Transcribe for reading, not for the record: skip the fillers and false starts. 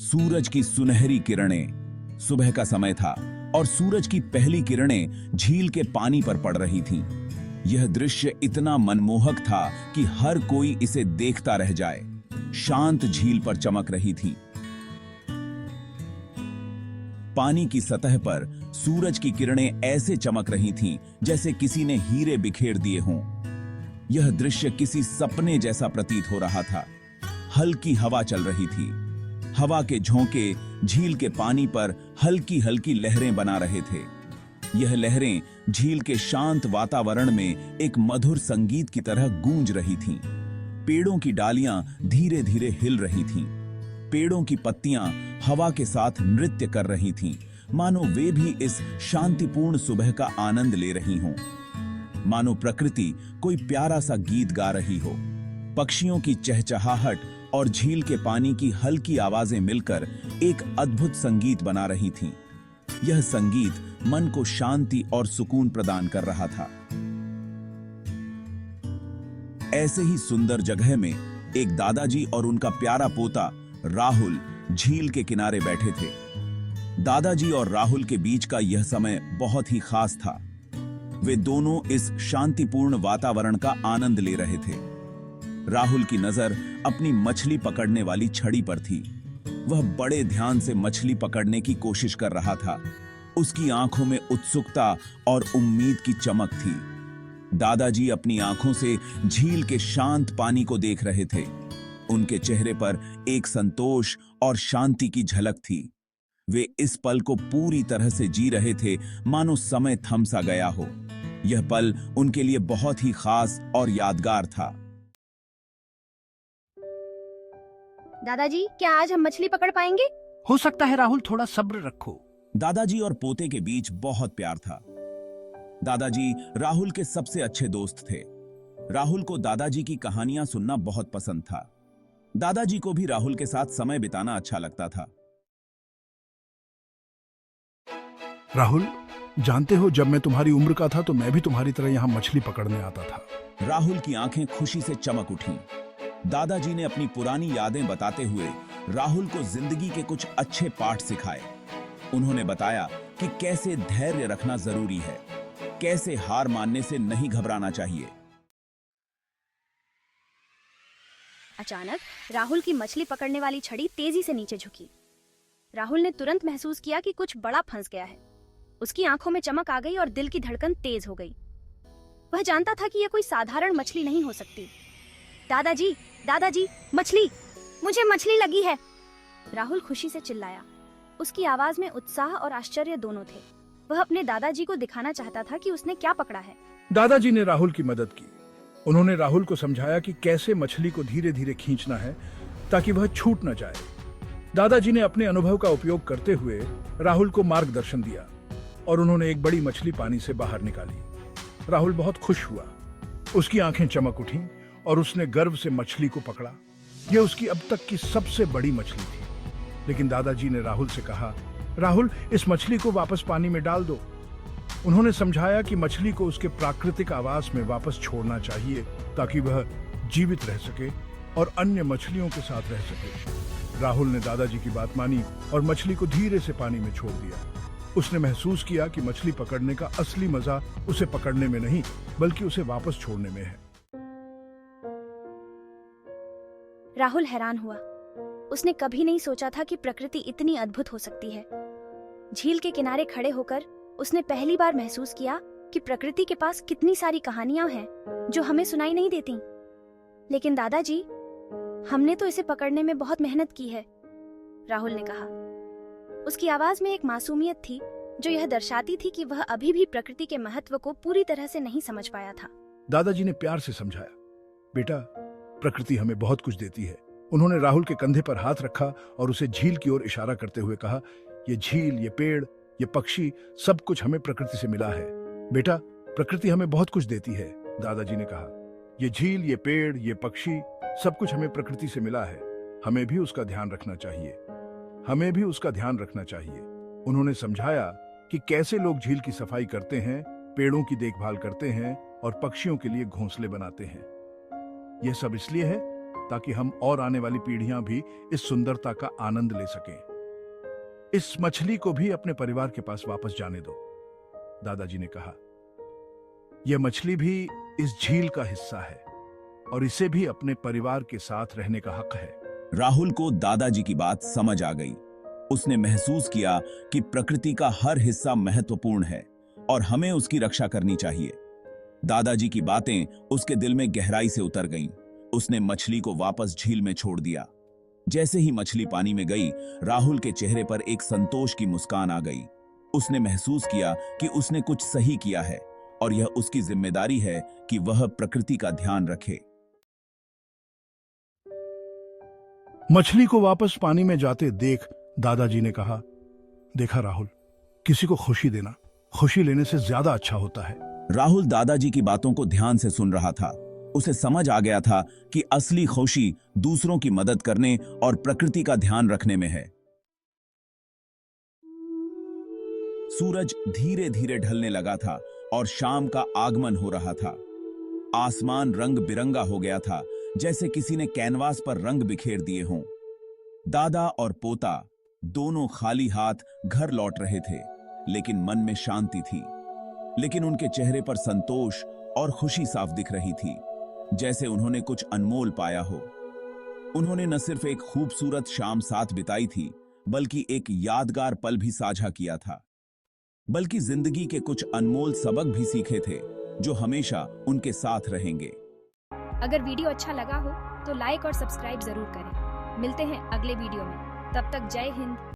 सूरज की सुनहरी किरणें। सुबह का समय था और सूरज की पहली किरणें झील के पानी पर पड़ रही थीं। यह दृश्य इतना मनमोहक था कि हर कोई इसे देखता रह जाए। शांत झील पर चमक रही थी। पानी की सतह पर सूरज की किरणें ऐसे चमक रही थीं जैसे किसी ने हीरे बिखेर दिए हों। यह दृश्य किसी सपने जैसा प्रतीत हो रहा था। हल्की हवा चल रही थी। हवा के झोंके झील के पानी पर हल्की हल्की लहरें बना रहे थे। यह लहरें झील के शांत वातावरण में एक मधुर संगीत की तरह गूंज रही थीं। पेड़ों की डालियां धीरे धीरे हिल रही थीं। पेड़ों की पत्तियां हवा के साथ नृत्य कर रही थीं, मानो वे भी इस शांतिपूर्ण सुबह का आनंद ले रही हों। मानो प्रकृति कोई प्यारा सा गीत गा रही हो। पक्षियों की चहचहाहट और झील के पानी की हल्की आवाजें मिलकर एक अद्भुत संगीत बना रही थीं। यह संगीत मन को शांति और सुकून प्रदान कर रहा था। ऐसे ही सुंदर जगह में एक दादाजी और उनका प्यारा पोता राहुल झील के किनारे बैठे थे। दादाजी और राहुल के बीच का यह समय बहुत ही खास था। वे दोनों इस शांतिपूर्ण वातावरण का आनंद ले रहे थे। राहुल की नजर अपनी मछली पकड़ने वाली छड़ी पर थी। वह बड़े ध्यान से मछली पकड़ने की कोशिश कर रहा था। उसकी आंखों में उत्सुकता और उम्मीद की चमक थी। दादाजी अपनी आंखों से झील के शांत पानी को देख रहे थे। उनके चेहरे पर एक संतोष और शांति की झलक थी। वे इस पल को पूरी तरह से जी रहे थे, मानो समय थम सा गया हो। यह पल उनके लिए बहुत ही खास और यादगार था। दादाजी, क्या आज हम मछली पकड़ पाएंगे? हो सकता है राहुल, थोड़ा सब्र रखो। दादाजी और पोते के बीच बहुत प्यार था। दादाजी राहुल के सबसे अच्छे दोस्त थे। राहुल को दादाजी की कहानियां सुनना बहुत पसंद था। दादाजी को भी राहुल के साथ समय बिताना अच्छा लगता था। राहुल, जानते हो, जब मैं तुम्हारी उम्र का था तो मैं भी तुम्हारी तरह यहाँ मछली पकड़ने आता था। राहुल की आंखें खुशी से चमक उठीं। दादाजी ने अपनी पुरानी यादें बताते हुए राहुल को जिंदगी के कुछ अच्छे पाठ सिखाए। उन्होंने बताया कि कैसे धैर्य रखना जरूरी है, कैसे हार मानने से नहीं घबराना चाहिए। अचानक राहुल की मछली पकड़ने वाली छड़ी तेजी से नीचे झुकी। राहुल ने तुरंत महसूस किया कि कुछ बड़ा फंस गया है। उसकी आंखों में चमक आ गई और दिल की धड़कन तेज हो गई। वह जानता था कि यह कोई साधारण मछली नहीं हो सकती। दादाजी, दादाजी, मछली, मुझे मछली लगी है। राहुल खुशी से चिल्लाया। उसकी आवाज में उत्साह और आश्चर्य दोनों थे। वह अपने दादाजी को दिखाना चाहता था कि उसने क्या पकड़ा है। दादाजी ने राहुल की मदद की। उन्होंने राहुल को समझाया कि कैसे मछली को धीरे धीरे खींचना है ताकि वह छूट न जाए। दादाजी ने अपने अनुभव का उपयोग करते हुए राहुल को मार्गदर्शन दिया और उन्होंने एक बड़ी मछली पानी से बाहर निकाली। राहुल बहुत खुश हुआ। उसकी आंखें चमक उठीं और उसने गर्व से मछली को पकड़ा। यह उसकी अब तक की सबसे बड़ी मछली थी। लेकिन दादाजी ने राहुल से कहा, राहुल, इस मछली को वापस पानी में डाल दो। उन्होंने समझाया कि मछली को उसके प्राकृतिक आवास में वापस छोड़ना चाहिए ताकि वह जीवित रह सके और अन्य मछलियों के साथ रह सके। राहुल ने दादाजी की बात मानी और मछली को धीरे से पानी में छोड़ दिया। उसने महसूस किया कि मछली पकड़ने का असली मजा उसे पकड़ने में नहीं, बल्कि उसे वापस छोड़ने में है। राहुल हैरान हुआ। उसने कभी नहीं सोचा था कि प्रकृति इतनी अद्भुत हो सकती है। झील के किनारे खड़े होकर उसने पहली बार महसूस किया कि प्रकृति के पास कितनी सारी कहानियां हैं जो हमें सुनाई नहीं देती। लेकिन दादाजी, हमने तो इसे पकड़ने में बहुत मेहनत की है, राहुल ने कहा। उसकी आवाज में एक मासूमियत थी जो यह दर्शाती थी कि वह अभी भी प्रकृति के महत्व को पूरी तरह से नहीं समझ पाया था। दादाजी ने प्यार से समझाया, बेटा, प्रकृति हमें बहुत कुछ देती है। उन्होंने राहुल के कंधे पर हाथ रखा और उसे झील की ओर इशारा करते हुए कहा, ये झील, ये पेड़, ये पक्षी, सब कुछ हमें प्रकृति से मिला है। बेटा, प्रकृति हमें बहुत कुछ देती है, दादाजी ने कहा। ये झील, ये पेड़, ये पक्षी, सब कुछ हमें प्रकृति से मिला है। हमें भी उसका ध्यान रखना चाहिए। हमें भी उसका ध्यान रखना चाहिए। उन्होंने समझाया कि कैसे लोग झील की सफाई करते हैं, पेड़ों की देखभाल करते हैं और पक्षियों के लिए घोंसले बनाते हैं। यह सब इसलिए है ताकि हम और आने वाली पीढ़ियां भी इस सुंदरता का आनंद ले सकें। इस मछली को भी अपने परिवार के पास वापस जाने दो, दादाजी ने कहा। यह मछली भी इस झील का हिस्सा है और इसे भी अपने परिवार के साथ रहने का हक है। राहुल को दादाजी की बात समझ आ गई। उसने महसूस किया कि प्रकृति का हर हिस्सा महत्वपूर्ण है और हमें उसकी रक्षा करनी चाहिए। दादाजी की बातें उसके दिल में गहराई से उतर गईं। उसने मछली को वापस झील में छोड़ दिया। जैसे ही मछली पानी में गई, राहुल के चेहरे पर एक संतोष की मुस्कान आ गई। उसने महसूस किया कि उसने कुछ सही किया है और यह उसकी जिम्मेदारी है कि वह प्रकृति का ध्यान रखे। मछली को वापस पानी में जाते देख दादाजी ने कहा, देखा राहुल, किसी को खुशी देना खुशी लेने से ज्यादा अच्छा होता है। राहुल दादाजी की बातों को ध्यान से सुन रहा था। उसे समझ आ गया था कि असली खुशी दूसरों की मदद करने और प्रकृति का ध्यान रखने में है। सूरज धीरे धीरे ढलने लगा था और शाम का आगमन हो रहा था। आसमान रंग बिरंगा हो गया था, जैसे किसी ने कैनवास पर रंग बिखेर दिए हों। दादा और पोता दोनों खाली हाथ घर लौट रहे थे, लेकिन मन में शांति थी। लेकिन उनके चेहरे पर संतोष और खुशी साफ दिख रही थी, जैसे उन्होंने कुछ अनमोल पाया हो। उन्होंने न सिर्फ एक खूबसूरत शाम साथ बिताई थी, बल्कि एक यादगार पल भी साझा किया था, बल्कि जिंदगी के कुछ अनमोल सबक भी सीखे थे, जो हमेशा उनके साथ रहेंगे। अगर वीडियो अच्छा लगा हो तो लाइक और सब्सक्राइब जरूर करें। मिलते हैं अगले वीडियो में। तब तक जय हिंद।